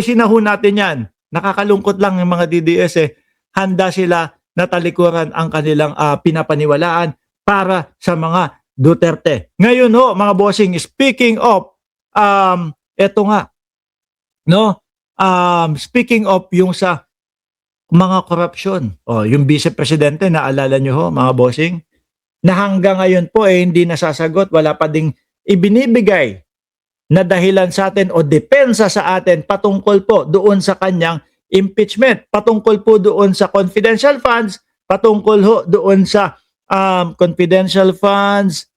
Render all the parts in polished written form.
Sinahon natin yan. Nakakalungkot lang yung mga DDS eh. Handa sila na talikuran ang kanilang pinapaniwalaan para sa mga Duterte. Ngayon ho, mga bossing, speaking of, eto nga, no? Speaking of yung sa mga korupsyon. Yung vice presidente, naalala nyo ho, mga bossing, na hanggang ngayon po eh hindi nasasagot, wala pa ding ibinibigay na dahilan sa atin o depensa sa atin patungkol po doon sa kanyang impeachment, patungkol po doon sa confidential funds, patungkol ho doon sa confidential funds,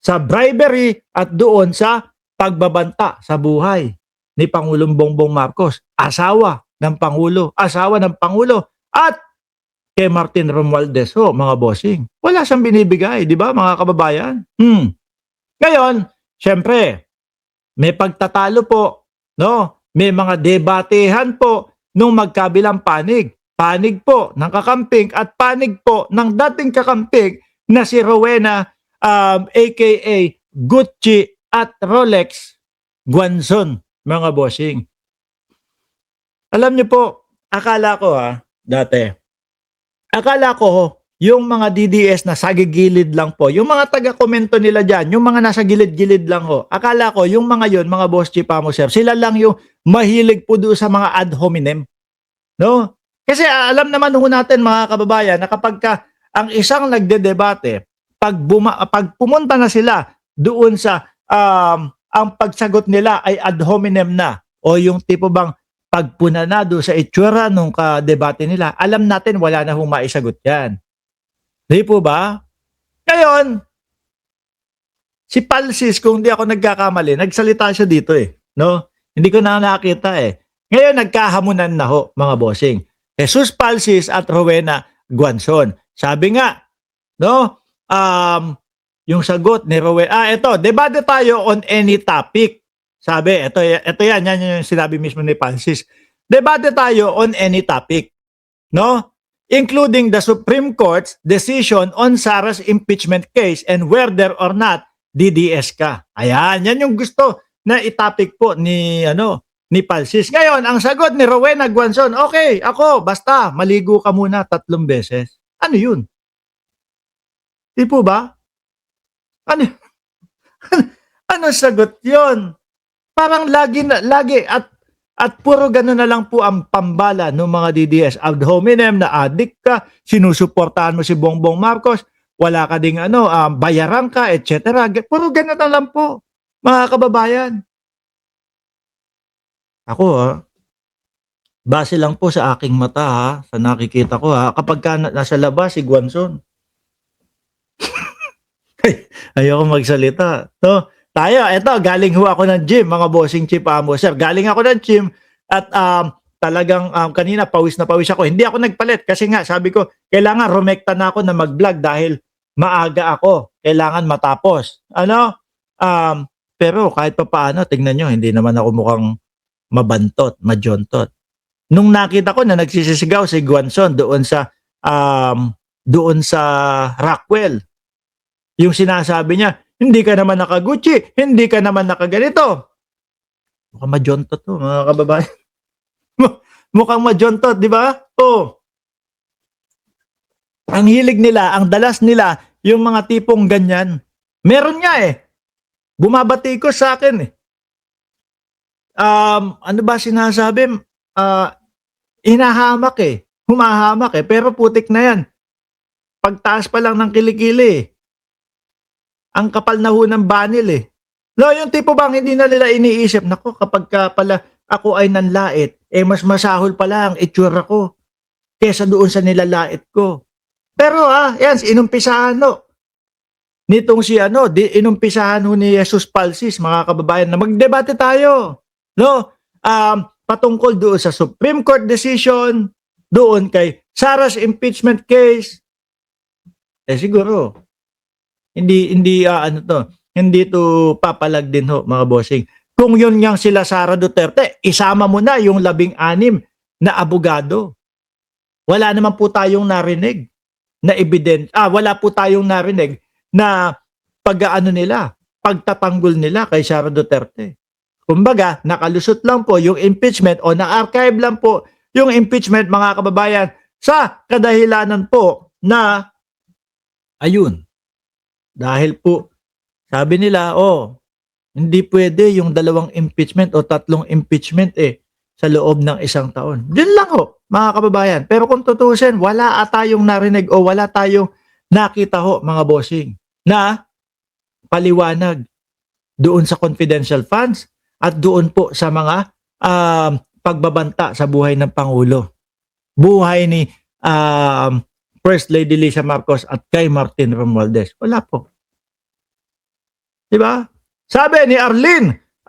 sa bribery at doon sa pagbabanta sa buhay ni Pangulong Bongbong Marcos, asawa ng Pangulo at kay Martin Romualdez ho, mga bossing. Wala siyang binibigay, di ba mga kababayan? Ngayon, syempre, may pagtatalo po, no? May mga debatehan po nung magkabilang panig. Panig po ng kakamping at panig po ng dating kakamping na si Rowena aka Gucci at Rolex Guanzon, mga bossing. Alam niyo po, akala ko yung mga DDS na sagigilid lang po, yung mga taga-komento nila dyan, yung mga nasa gilid-gilid lang ho, akala ko yung mga yon, mga boss chief amo sir, sila lang yung mahilig po doon sa mga ad hominem. No? Kasi alam naman ho natin mga kababayan na kapag ang isang nagdedebate, pag pumunta na sila doon sa ang pagsagot nila ay ad hominem na o yung tipo bang pagpunanado sa itsura nung kadebate nila, alam natin wala na hong maisagot yan. Di po ba? Ngayon, si Palsis, kung di ako nagkakamali, nagsalita siya dito eh. No? Hindi ko na nakita eh. Ngayon, nagkahamunan na ho, mga bossing. Jesus Palsis at Rowena Guanzon. Sabi nga, no? Yung sagot ni Rowena, ito, debate tayo on any topic. Sabi, ito yan yung sinabi mismo ni Palsis. Debate tayo on any topic. No? Including the Supreme Court's decision on Sara's impeachment case and whether or not DDS ka. Ayan, yan yung gusto na itopic po ni Palsis. Ngayon, ang sagot ni Rowena Guanzon, okay, ako, basta maligo ka muna 3 beses. Ano yun? Di po ba? Ano sagot yun? Parang lagi at puro gano'n na lang po ang pambala ng mga DDS. Ad hominem na addict ka, sinusuportahan mo si Bongbong Marcos, wala ka ding bayaran ka, etc. Puro gano'n na lang po, mga kababayan. Ako base lang po sa aking mata sa nakikita ko kapag nasa labas si Guanzon. Ayoko magsalita. No? Tayo, eto, galing ho ako ng gym, mga bossing chief amo. Sir, galing ako ng gym at talagang kanina pawis na pawis ako. Hindi ako nagpalit kasi nga sabi ko, kailangan rumekta na ako na mag-vlog dahil maaga ako. Kailangan matapos. Pero kahit pa paano, tingnan nyo, hindi naman ako mukhang mabantot, majontot. Nung nakita ko na nagsisisigaw si Guanzon doon sa Rockwell, yung sinasabi niya, hindi ka naman naka-Gucci, hindi ka naman nakaganito. Mukhang majontot to, mga kababayan. Mukhang majontot, di ba? Ang hilig nila, ang dalas nila, yung mga tipong ganyan. Meron nga eh. Bumabati ko sa akin eh. Ano ba sinasabi? Hinahamak eh. Humahamak eh. Pero putik na yan. Pagtaas pa lang ng kilikili eh. Ang kapal na ho ng banil eh. No, yung tipo bang hindi na nila iniisip, nako kapag pala ako ay nanlait, mas masahol pala ang itsura ko kesa doon sa nilalait ko. Pero yan, inumpisahan nitong inumpisahan ni Jesus Palsis, mga kababayan, na magdebate tayo. No? Patungkol doon sa Supreme Court decision, doon kay Sara's impeachment case. Siguro, hindi to papalag din ho, mga bossing. Kung yun nga sila Sara Duterte, isama mo na yung 16 na abogado. Wala naman po tayong narinig na wala po tayong narinig na pagtatanggol nila kay Sara Duterte. Kumbaga, nakalusot lang po yung impeachment o na-archive lang po yung impeachment, mga kababayan, sa kadahilanan po na, ayun, dahil po, sabi nila, hindi pwede yung 2 impeachment o 3 impeachment sa loob ng 1 taon. Yun lang ho, mga kababayan. Pero kung tutusin, wala tayong narinig o wala tayong nakita ho, mga bossing, na paliwanag doon sa confidential funds at doon po sa mga pagbabanta sa buhay ng Pangulo. Buhay ni First Lady Lisa Marcos at kay Martin Romualdez. Wala po. Diba? Sabi ni Arlene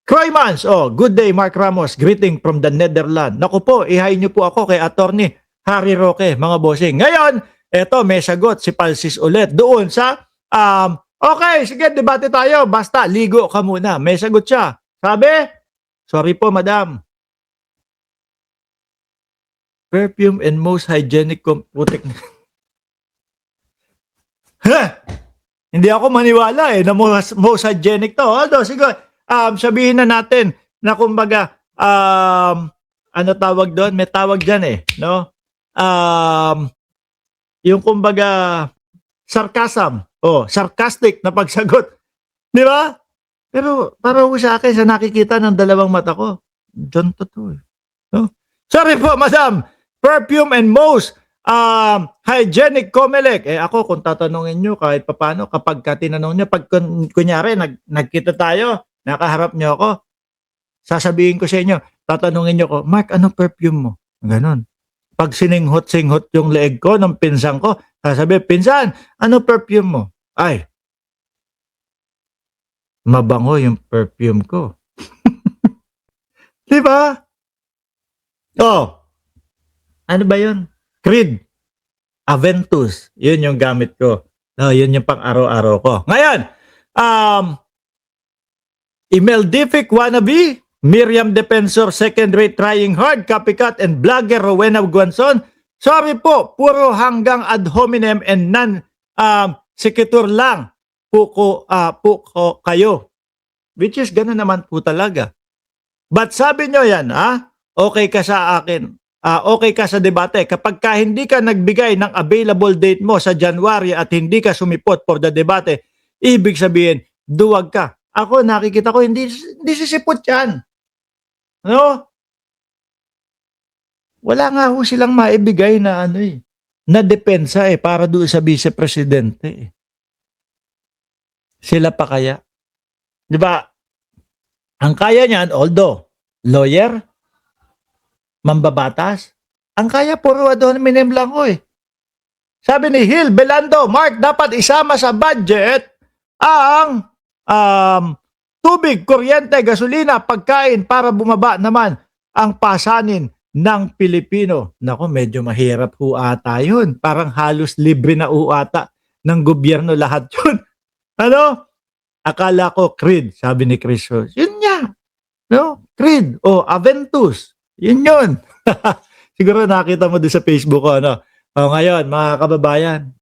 Kroymans, good day Mark Ramos, greeting from the Netherlands. Naku po, ihay niyo po ako kay Attorney Harry Roque, mga bossing. Ngayon, eto may sagot si Palsis ulit doon sa okay, sige, debate tayo. Basta, ligo ka muna. May sagot siya. Sabi, sorry po, madam. Perfume and most hygienic putik. Hindi ako maniwala na most hygienic to. Although, siguro, sabihin na natin na kumbaga, ano tawag doon? May tawag dyan no? Yung kumbaga, sarcasm. Sarcastic na pagsagot. Di ba? Pero para sa akin, sa nakikita ng 2 mata ko, dyan to. No? Sorry po, madam. Perfume and most hygienic Comelec. Ako, kung tatanungin nyo kahit papano, kapag tinanong nyo, pag kunyari, nagkita tayo, nakaharap nyo ako, sasabihin ko sa inyo, tatanungin nyo ko, Mark, anong perfume mo? Ganon. Pag sininghot-singhot yung leeg ko ng pinsan ko, sasabihin, pinsan, anong perfume mo? Ay, mabango yung perfume ko. Diba? Ano ba yun? Creed. Aventus. Yun yung gamit ko. Yun yung pang araw-araw ko. Ngayon, Imeldific wannabe, Miriam Defensor second rate trying hard, copycat and blogger Rowena Guanzon. Sorry po, puro hanggang ad hominem and non-sequitur lang po kayo. Which is gano'n naman po talaga. But sabi nyo yan, okay ka sa akin. Okay ka sa debate. Kapag hindi ka nagbigay ng available date mo sa January at hindi ka sumipot for the debate, ibig sabihin, duwag ka. Ako, nakikita ko, hindi sisipot yan. No? Wala nga ho silang maibigay na na depensa para doon sa vice-presidente. Sila pa kaya? Di ba? Ang kaya niyan, although, lawyer, mambabatas, ang kaya puro ad hominem lang ko Sabi ni Hill Belando, Mark, dapat isama sa budget ang tubig, kuryente, gasolina, pagkain para bumaba naman ang pasanin ng Pilipino. Nako, medyo mahirap ho ata yun. Parang halos libre na ho ata ng gobyerno lahat yun. Ano? Akala ko Creed, sabi ni Chris. Yun niya. No? Creed o Aventus. Yun. Siguro nakita mo doon sa Facebook ko. Ngayon, mga kababayan,